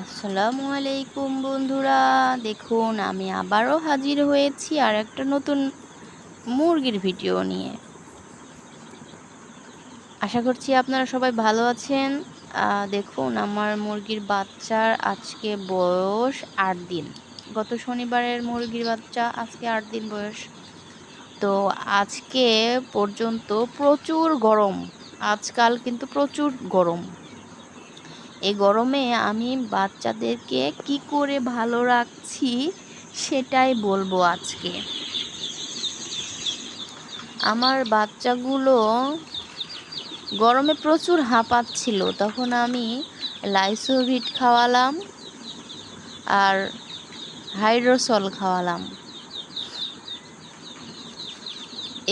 আসসালামু আলাইকুম বন্ধুরা, দেখুন আমি আবারও হাজির হয়েছি আর একটা নতুন মুরগির ভিডিও নিয়ে। আশা করছি আপনারা সবাই ভালো আছেন। দেখুন আমার মুরগির বাচ্চার আজকে বয়স ৮ দিন। গত শনিবারের মুরগির বাচ্চা, আজকে ৮ দিন বয়স। তো আজকে পর্যন্ত প্রচুর গরম, আজকাল কিন্তু প্রচুর গরম। এই গরমে আমি বাচ্চাদেরকে কি করে ভালো রাখছি সেটাই বলবো আজকে। আমার বাচ্চাগুলো গরমে প্রচুর হাঁপাচ্ছিল, তখন আমি লাইসোভিট খাওয়ালাম আর হাইড্রোসল খাওয়ালাম।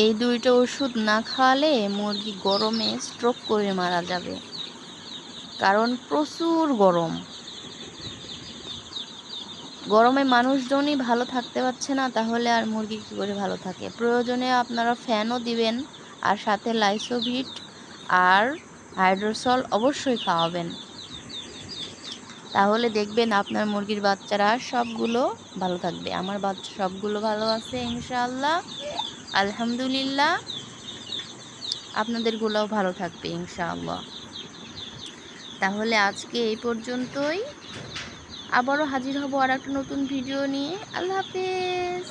এই দুইটা ওষুধ না খাওয়ালে মুরগি গরমে স্ট্রোক করে মারা যাবে, কারণ প্রচুর গরম। গরমে মানুষজনই ভালো থাকতে পারছে না, তাহলে আর মুরগি কী করে ভালো থাকে। প্রয়োজনে আপনারা ফ্যানও দিবেন, আর সাথে লাইসোভিট আর হাইড্রোসল অবশ্যই খাওয়াবেন। তাহলে দেখবেন আপনার মুরগির বাচ্চারা সবগুলো ভালো থাকবে। আমার বাচ্চা সবগুলো ভালো আছে ইনশাআল্লাহ, আলহামদুলিল্লাহ। আপনাদেরগুলোও ভালো থাকবে ইনশাআল্লাহ। তাহলে আজকে এই পর্যন্তই, আবারও হাজির হব আর একটা নতুন ভিডিও নিয়ে। আল্লাহ হাফেজ।